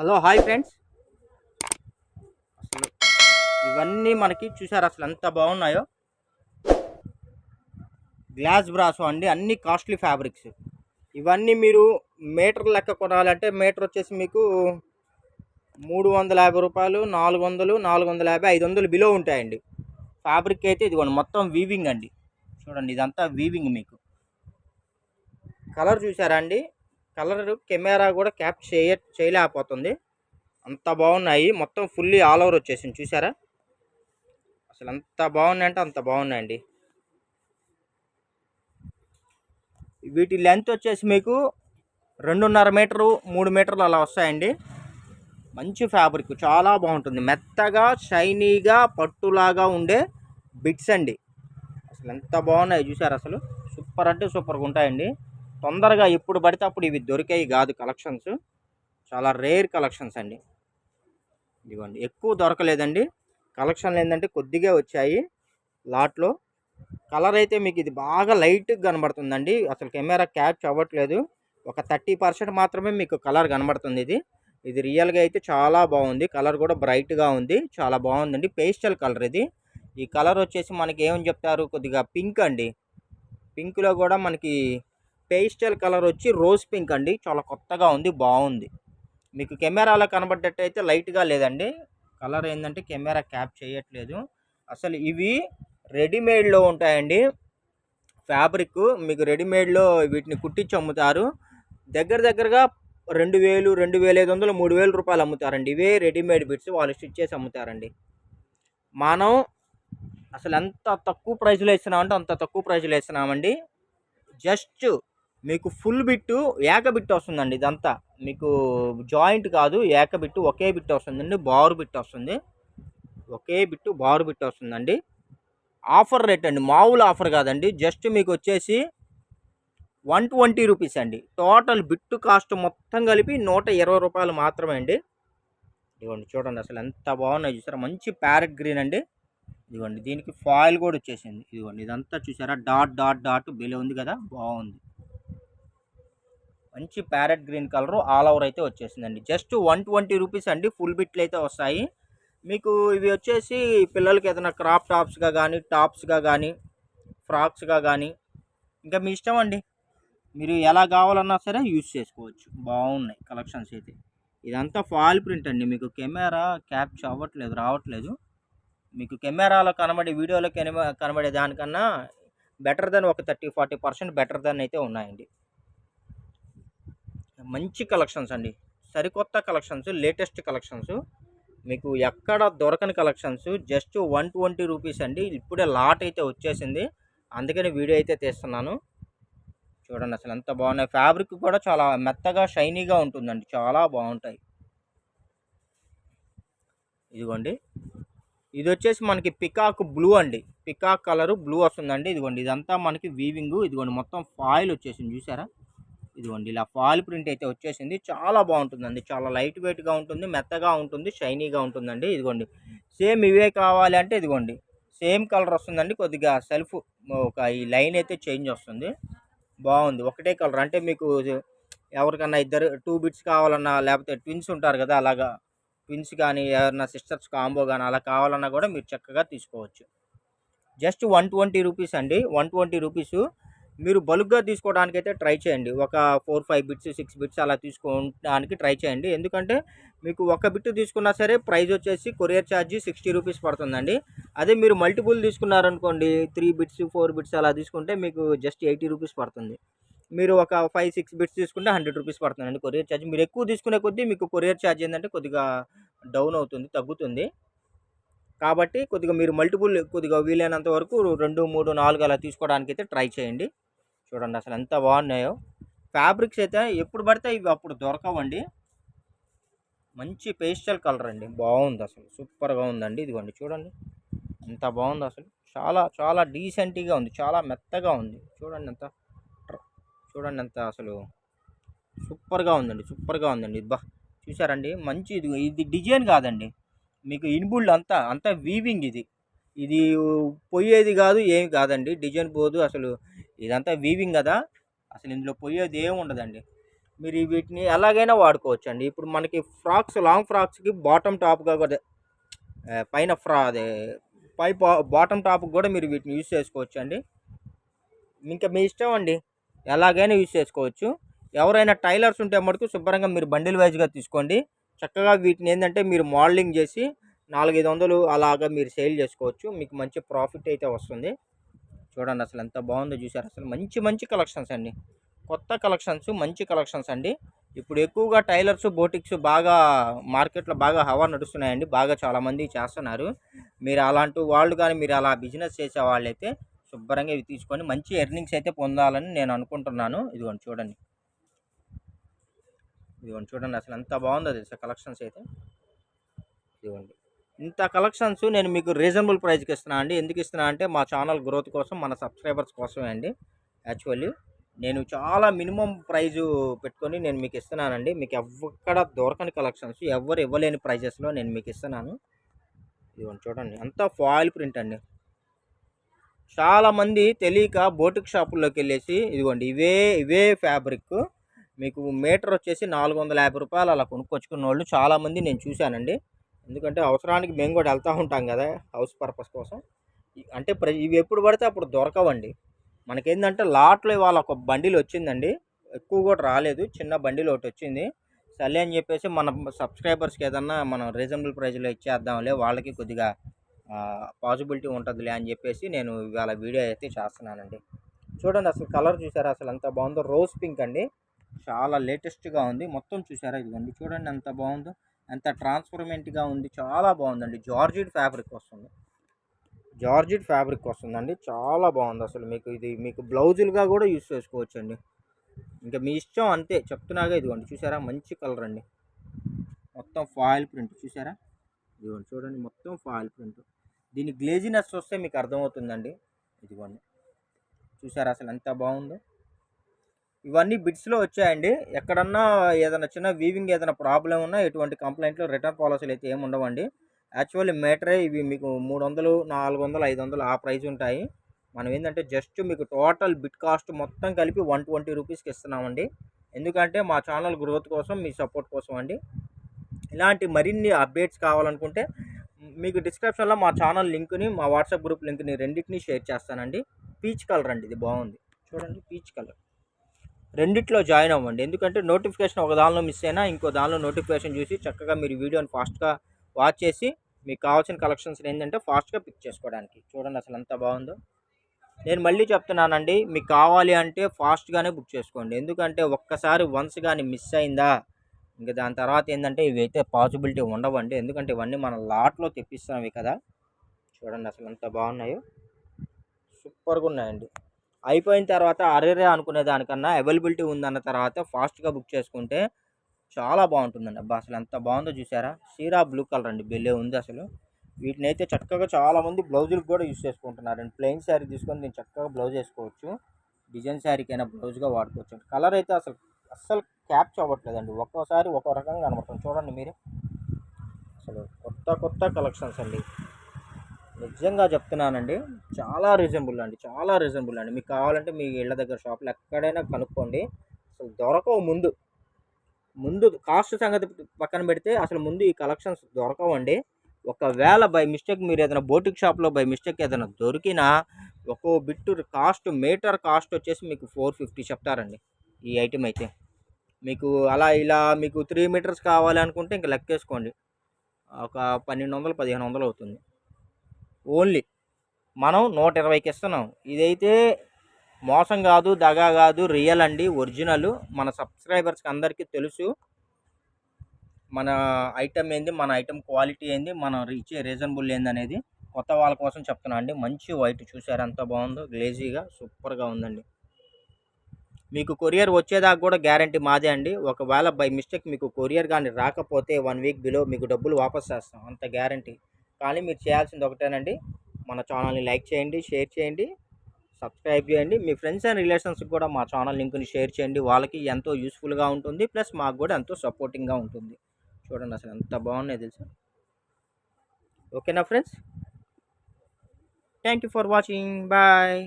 Hello hi friends. అసలు ఇవన్నీ మనకి చూసారు అసలు ఎంత బాగున్నాయో. గ్లాస్ బ్రాసో అండి, అన్ని కాస్ట్లీ ఫ్యాబ్రిక్స్. ఇవన్నీ మీరు మీటర్ లెక్క కొనాలంటే మీటర్ వచ్చేసి మీకు 350 రూపాయలు, 400, 450, 500 బిలో ఉంటాయండి. ఫ్యాబ్రిక్ అయితే ఇదిగోండి మొత్తం వీవింగ్ అండి. చూడండి ఇదంతా వీవింగ్. మీకు కలర్ చూసారా అండి? కలర్ కెమెరా కూడా చేయలేకపోతుంది, అంత బాగున్నాయి. మొత్తం ఫుల్లీ ఆల్ ఓవర్ వచ్చేసింది చూసారా. అసలు అంత బాగున్నాయి అంటే అంత బాగున్నాయండి. వీటి లెంత్ వచ్చేసి మీకు 2.5 మీటరు, 3 మీటర్లు అలా వస్తాయండి. మంచి ఫ్యాబ్రిక్, చాలా బాగుంటుంది. మెత్తగా షైనీగా పట్టులాగా ఉండే బిట్స్ అండి. అసలు ఎంత బాగున్నాయి చూసారు. అసలు సూపర్ అంటే సూపర్గా ఉంటాయండి. తొందరగా ఎప్పుడు పడితే అప్పుడు ఇవి దొరికాయి కాదు. కలెక్షన్స్ చాలా రేర్ కలెక్షన్స్ అండి. ఇదిగోండి ఎక్కువ దొరకలేదండి. కలెక్షన్లు ఏంటంటే కొద్దిగా వచ్చాయి లాట్లో. కలర్ అయితే మీకు ఇది బాగా లైట్గా కనబడుతుందండి. అసలు కెమెరా క్యాప్చ్ అవ్వట్లేదు. ఒక 30% మాత్రమే మీకు కలర్ కనబడుతుంది. ఇది రియల్గా అయితే చాలా బాగుంది. కలర్ కూడా బ్రైట్గా ఉంది, చాలా బాగుందండి. పేస్టల్ కలర్ ఇది. ఈ కలర్ వచ్చేసి మనకి ఏమని చెప్తారు, కొద్దిగా పింక్ అండి. పింక్లో కూడా మనకి పేస్టల్ కలర్ వచ్చి రోజ్ పింక్ అండి. చాలా కొత్తగా ఉంది, బాగుంది. మీకు కెమెరాలో కనబడ్డట్టయితే లైట్గా లేదండి. కలర్ ఏంటంటే కెమెరా క్యాప్ చేయట్లేదు. అసలు ఇవి రెడీమేడ్లో ఉంటాయండి. ఫ్యాబ్రిక్ మీకు రెడీమేడ్లో వీటిని కుట్టించి అమ్ముతారు. దగ్గరగా 2000, 2500, 3000 రూపాయలు అమ్ముతారండి. ఇవే రెడీమేడ్ బిట్స్ వాళ్ళు స్టిచ్ చేసి అమ్ముతారండి. మనం అసలు ఎంత తక్కువ ప్రైస్లో ఇస్తున్నామంటే అంత తక్కువ ప్రైస్లో ఇస్తున్నామండి. జస్ట్ మీకు ఫుల్ బిట్టు ఏక బిట్టు వస్తుందండి. ఇదంతా మీకు జాయింట్ కాదు, ఏక బిట్టు, ఒకే బిట్టు వస్తుందండి. బారు బిట్టు వస్తుంది, ఒకే బిట్టు బారు బిట్టు వస్తుందండి. ఆఫర్ రేట్ అండి, మామూలు ఆఫర్ కాదండి. జస్ట్ మీకు వచ్చేసి 120 రూపీస్ అండి. టోటల్ బిట్టు కాస్ట్ మొత్తం కలిపి 120 రూపాయలు మాత్రమే అండి. ఇదిగోండి చూడండి అసలు ఎంత బాగున్నాయి చూసారా. మంచి ప్యారెట్ గ్రీన్ అండి. ఇదిగోండి దీనికి ఫాయిల్ కూడా వచ్చేసింది. ఇదిగోండి ఇదంతా చూసారా, డాట్ డాట్ డాట్ బెలే ఉంది కదా, బాగుంది. మంచి parrot green colour all over అయితే వచ్చేసిందండి. జస్ట్ 120 రూపీస్ అండి. ఫుల్ బిట్లు అయితే వస్తాయి మీకు. ఇవి వచ్చేసి పిల్లలకి ఏదైనా క్రాప్ టాప్స్గా కానీ, టాప్స్గా కానీ, ఫ్రాక్స్గా కానీ, ఇంకా మీ ఇష్టం అండి. మీరు ఎలా కావాలన్నా సరే యూజ్ చేసుకోవచ్చు. బాగున్నాయి కలెక్షన్స్ అయితే. ఇదంతా ఫాయిల్ ప్రింట్ అండి. మీకు కెమెరా క్యాప్చర్ అవ్వట్లేదు, రావట్లేదు. మీకు కెమెరాలో కనబడే, వీడియోలో కనబడే దానికన్నా బెటర్ దెన్ ఒక 30-40% బెటర్ దెన్ అయితే ఉన్నాయండి. మంచి కలెక్షన్స్ అండి, సరికొత్త కలెక్షన్స్, లేటెస్ట్ కలెక్షన్స్, మీకు ఎక్కడ దొరకని కలెక్షన్స్. జస్ట్ 120 రూపీస్ అండి. ఇప్పుడే లాట్ అయితే వచ్చేసింది, అందుకని వీడియో అయితే తీస్తున్నాను. చూడండి అసలు ఎంత బాగున్నాయి. ఫ్యాబ్రిక్ కూడా చాలా మెత్తగా షైనీగా ఉంటుందండి, చాలా బాగుంటాయి. ఇదిగోండి ఇది వచ్చేసి మనకి పికాక్ బ్లూ అండి. పికాక్ కలర్ బ్లూ వస్తుందండి. ఇదిగోండి ఇదంతా మనకి వీవింగ్. ఇదిగోండి మొత్తం ఫాయిల్ వచ్చేసింది చూసారా. ఇదిగోండి ఇలా ఫాయిల్ ప్రింట్ అయితే వచ్చేసింది. చాలా బాగుంటుందండి, చాలా లైట్ వెయిట్గా ఉంటుంది, మెత్తగా ఉంటుంది, షైనీగా ఉంటుందండి. ఇదిగోండి సేమ్ ఇవే కావాలి అంటే ఇదిగోండి సేమ్ కలర్ వస్తుందండి. కొద్దిగా సెల్ఫ్ ఒక ఈ లైన్ అయితే చేంజ్ వస్తుంది, బాగుంది. ఒకటే కలర్ అంటే మీకు ఎవరికన్నా ఇద్దరు 2 బిట్స్ కావాలన్నా, లేకపోతే ట్విన్స్ ఉంటారు కదా, అలాగా ట్విన్స్ కానీ ఎవరన్నా సిస్టర్స్ కాంబో కానీ అలా కావాలన్నా కూడా మీరు చక్కగా తీసుకోవచ్చు. జస్ట్ 120 రూపీస్ అండి. 120 రూపీస్. మీరు బల్క్గా తీసుకోవడానికి అయితే ట్రై చేయండి. ఒక 4-5 బిట్స్, 6 బిట్స్ అలా తీసుకోవడానికి ట్రై చేయండి. ఎందుకంటే మీకు ఒక బిట్ తీసుకున్నా సరే ప్రైస్ వచ్చేసి కొరియర్ ఛార్జీ 60 రూపీస్ పడుతుందండి. అదే మీరు మల్టిపుల్ తీసుకున్నారనుకోండి, 3 బిట్స్, 4 బిట్స్ అలా తీసుకుంటే మీకు జస్ట్ 80 రూపీస్ పడుతుంది. మీరు ఒక 5-6 బిట్స్ తీసుకుంటే 100 రూపీస్ పడుతుందండి కొరియర్ ఛార్జ్. మీరు ఎక్కువ తీసుకునే కొద్దీ మీకు కొరియర్ ఛార్జ్ ఏంటంటే కొద్దిగా డౌన్ అవుతుంది, తగ్గుతుంది. కాబట్టి కొద్దిగా మీరు మల్టిపుల్ కొద్దిగా వీలైనంత వరకు 2, 3, 4 అలా తీసుకోవడానికి అయితే ట్రై చేయండి. చూడండి అసలు ఎంత బాగున్నాయో. ఫ్యాబ్రిక్స్ అయితే ఎప్పుడు పడితే ఇవి అప్పుడు దొరకవండి. మంచి పేస్టల్ కలర్ అండి, బాగుంది అసలు, సూపర్గా ఉందండి. ఇదిగోండి చూడండి ఎంత బాగుంది అసలు. చాలా చాలా డీసెంట్గా ఉంది, చాలా మెత్తగా ఉంది. చూడండి ఎంత అసలు సూపర్గా ఉందండి, సూపర్గా ఉందండి. బా చూసారండి, మంచి ఇది డిజైన్ కాదండి, మీకు ఇన్బుల్డ్ అంతా వీవింగ్. ఇది పోయేది కాదు, ఏమి కాదండి. డిజైన్ పోదు అసలు, ఇదంతా వీవింగ్ కదా. అసలు ఇందులో పోయేది ఏమి ఉండదండి. మీరు వీటిని ఎలాగైనా వాడుకోవచ్చు అండి. ఇప్పుడు మనకి ఫ్రాక్స్, లాంగ్ ఫ్రాక్స్కి బాటమ్ టాప్గా కూడా పైన అదే బాటమ్ టాప్కి కూడా మీరు వీటిని యూజ్ చేసుకోవచ్చు అండి. ఇంకా మీ ఇష్టం అండి, ఎలాగైనా యూజ్ చేసుకోవచ్చు. ఎవరైనా టైలర్స్ ఉంటే మటుకు శుభ్రంగా మీరు బండిల్ వైజ్గా తీసుకోండి. చక్కగా వీటిని ఏంటంటే మీరు మోడలింగ్ చేసి 400-500 అలాగా మీరు సేల్ చేసుకోవచ్చు. మీకు మంచి ప్రాఫిట్ అయితే వస్తుంది. చూడండి అసలు ఎంత బాగుందో చూసారు. అసలు మంచి మంచి కలెక్షన్స్ అండి, కొత్త కలెక్షన్స్, మంచి కలెక్షన్స్ అండి. ఇప్పుడు ఎక్కువగా టైలర్స్, బోటిక్స్ బాగా మార్కెట్లో బాగా హవా నడుస్తున్నాయండి. బాగా చాలామంది చేస్తున్నారు. మీరు అలాంటి వాళ్ళు కానీ, మీరు అలా బిజినెస్ చేసే వాళ్ళైతే శుభ్రంగా ఇవి తీసుకొని మంచి ఎర్నింగ్స్ అయితే పొందాలని నేను అనుకుంటున్నాను. ఇదిగోండి చూడండి, ఇదిగోండి చూడండి అసలు ఎంత బాగుందో తెలుసా కలెక్షన్స్ అయితే. ఇదిగోండి ఇంత కలెక్షన్స్ నేను మీకు రీజనబుల్ ప్రైస్కి ఇస్తున్నా అండి. ఎందుకు ఇస్తున్నా అంటే మా ఛానల్ గ్రోత్ కోసం, మన సబ్స్క్రైబర్స్ కోసమే అండి. యాక్చువల్లీ నేను చాలా మినిమం ప్రైజు పెట్టుకొని నేను మీకు ఇస్తున్నానండి. మీకు ఎక్కడ దొరకని కలెక్షన్స్, ఎవరు ఇవ్వలేని ప్రైజెస్లో నేను మీకు ఇస్తున్నాను. ఇదిగోండి చూడండి అంతా ఫాయిల్ ప్రింట్ అండి. చాలామంది తెలియక బోటిక్ షాపుల్లోకి వెళ్ళేసి ఇదిగోండి ఇవే ఫ్యాబ్రిక్ మీకు మీటర్ వచ్చేసి 450 రూపాయలు అలా కొనుక్కొచ్చుకున్న వాళ్ళు చాలామంది నేను చూశానండి. ఎందుకంటే అవసరానికి మేము కూడా వెళ్తూ ఉంటాం కదా హౌస్ పర్పస్ కోసం. అంటే ఇవి ఎప్పుడు పడితే అప్పుడు దొరకవండి. మనకేంటంటే లాట్లో ఇవాళ ఒక బండిల్ వచ్చిందండి, ఎక్కువ కూడా రాలేదు, చిన్న బండిల్ ఒకటి వచ్చింది. సర్లే అని చెప్పేసి మన సబ్స్క్రైబర్స్కి ఏదన్నా మనం రీజనబుల్ ప్రైస్లో ఇచ్చేద్దాంలే, వాళ్ళకి కొద్దిగా పాసిబిలిటీ ఉంటుందిలే అని చెప్పేసి నేను ఇవాళ వీడియో అయితే చేస్తున్నానండి. చూడండి అసలు కలర్ చూసారా అసలు ఎంత బాగుందో, రోజ్ పింక్ అండి, చాలా లేటెస్ట్గా ఉంది. మొత్తం చూసారా ఇదిగోండి చూడండి ఎంత బాగుందో, ఎంత ట్రాన్స్పర్మెంట్గా ఉంది, చాలా బాగుందండి. జార్జెట్ ఫ్యాబ్రిక్ వస్తుంది, జార్జెట్ ఫ్యాబ్రిక్ వస్తుందండి, చాలా బాగుంది అసలు. మీకు ఇది మీకు బ్లౌజులుగా కూడా యూజ్ చేసుకోవచ్చు అండి. ఇంకా మీ ఇష్టం అంతే, చెప్తున్నాగా. ఇదిగోండి చూసారా మంచి కలర్ అండి, మొత్తం ఫాయిల్ ప్రింట్ చూసారా. ఇదిగోండి చూడండి మొత్తం ఫాయిల్ ప్రింట్. దీని గ్లేజినెస్ వస్తే మీకు అర్థమవుతుందండి. ఇదిగోండి చూసారా అసలు ఎంత బాగుందో. ఇవన్నీ బిట్స్లో వచ్చాయండి. ఎక్కడన్నా ఏదైనా చిన్న వీవింగ్ ఏదైనా ప్రాబ్లం ఉన్నా ఎటువంటి కంప్లైంట్లు, రిటర్న్ పాలసీలు అయితే ఏమి ఉండవండి. యాక్చువల్లీ మీటరే ఇవి మీకు 300, 400, 500 ఆ ప్రైస్ ఉంటాయి. మనం ఏంటంటే జస్ట్ మీకు టోటల్ బిట్ కాస్ట్ మొత్తం కలిపి 120 రూపీస్కి ఇస్తున్నామండి. ఎందుకంటే మా ఛానల్ గ్రోత్ కోసం, మీ సపోర్ట్ కోసం అండి. ఇలాంటి మరిన్ని అప్డేట్స్ కావాలనుకుంటే మీకు డిస్క్రిప్షన్లో మా ఛానల్ లింక్ని, మా వాట్సాప్ గ్రూప్ లింక్ని రెండింటిని షేర్ చేస్తానండి. పీచ్ కలర్ అండి, ఇది బాగుంది చూడండి, పీచ్ కలర్. రెండిట్లో జాయిన్ అవ్వండి. ఎందుకంటే నోటిఫికేషన్ ఒక దానిలో మిస్ అయినా ఇంకో దానిలో నోటిఫికేషన్ చూసి చక్కగా మీరు వీడియోని ఫాస్ట్గా వాచ్ చేసి మీకు కావాల్సిన కలెక్షన్స్ ఏంటంటే ఫాస్ట్గా పిక్ చేసుకోవడానికి. చూడండి అసలు ఎంత బాగుందో. నేను మళ్ళీ చెప్తున్నానండి, మీకు కావాలి అంటే ఫాస్ట్గానే బుక్ చేసుకోండి. ఎందుకంటే ఒక్కసారి వన్స్ కానీ మిస్ అయిందా ఇంకా దాని తర్వాత ఏంటంటే ఇవైతే పాసిబిలిటీ ఉండవండి. ఎందుకంటే ఇవన్నీ మన లాట్లో తెప్పిస్తామే కదా. చూడండి అసలు ఎంత బాగున్నాయో, సూపర్గా ఉన్నాయండి. అయిపోయిన తర్వాత అరేరే అనుకునే దానికన్నా అవైలబిలిటీ ఉందన్న తర్వాత ఫాస్ట్గా బుక్ చేసుకుంటే చాలా బాగుంటుందండి. అబ్బా అసలు ఎంత బాగుందో చూసారా. షీరా బ్లూ కలర్ అండి, బెల్లే ఉంది అసలు. వీటిని అయితే చక్కగా చాలామంది బ్లౌజులకు కూడా యూజ్ చేసుకుంటున్నారండి. ప్లెయిన్ శారీ తీసుకొని దీన్ని చక్కగా బ్లౌజ్ వేసుకోవచ్చు, డిజైన్ శారీకైనా బ్లౌజ్గా వాడుకోవచ్చు. కలర్ అయితే అస్సలు క్యాప్చ్ అవ్వట్లేదండి, ఒక్కోసారి ఒక్కో రకంగా కనబడుతుంది. చూడండి మీరే, అసలు కొత్త కలెక్షన్స్ అండి. నిజంగా చెప్తున్నానండి, చాలా రీజనబుల్ అండి, చాలా రీజనబుల్ అండి. మీకు కావాలంటే మీ ఇళ్ళ దగ్గర షాపులు ఎక్కడైనా కనుక్కోండి. అసలు దొరకవు. ముందు కాస్ట్ సంగతి పక్కన పెడితే అసలు ముందు ఈ కలెక్షన్స్ దొరకవండి. ఒకవేళ బై మిస్టేక్ మీరు ఏదైనా బోటిక్ షాప్లో బై మిస్టేక్ ఏదైనా దొరికినా ఒక్కో బిట్టు కాస్ట్, మీటర్ కాస్ట్ వచ్చేసి మీకు 450 చెప్తారండి ఈ ఐటెం అయితే. మీకు అలా ఇలా మీకు 3 మీటర్స్ కావాలి అనుకుంటే ఇంక లెక్కేసుకోండి, ఒక 1200, 1500 అవుతుంది. ఓన్లీ మనం 120కి ఇస్తున్నాం. ఇదైతే మోసం కాదు, దగా కాదు, రియల్ అండి, ఒరిజినల్. మన సబ్స్క్రైబర్స్కి అందరికీ తెలుసు మన ఐటమ్ ఏంది, మన ఐటమ్ క్వాలిటీ ఏంది, మనం ఇచ్చే రీజనబుల్ ఏంది అనేది. కొత్త వాళ్ళ కోసం చెప్తున్నా అండి. మంచి వైట్ చూసారు ఎంత బాగుందో, గ్లేజీగా సూపర్గా ఉందండి. మీకు కొరియర్ వచ్చేదాకా కూడా గ్యారంటీ మాదే అండి. ఒకవేళ బై మిస్టేక్ మీకు కొరియర్ కానీ రాకపోతే 1 వీక్ బిలో మీకు డబ్బులు వాపస్ చేస్తాం, అంత గ్యారంటీ. కానీ మీరు చేయాల్సింది ఒకటేనండి, మన ఛానల్ని లైక్ చేయండి, షేర్ చేయండి, సబ్స్క్రైబ్ చేయండి. మీ ఫ్రెండ్స్ అండ్ రిలేషన్స్కి కూడా మా ఛానల్ లింక్ని షేర్ చేయండి. వాళ్ళకి ఎంతో యూస్ఫుల్గా ఉంటుంది, ప్లస్ మాకు కూడా ఎంతో సపోర్టింగ్గా ఉంటుంది. చూడండి అసలు ఎంత బాగున్నాయి తెలుసా. ఓకేనా friends, thank you for watching, bye.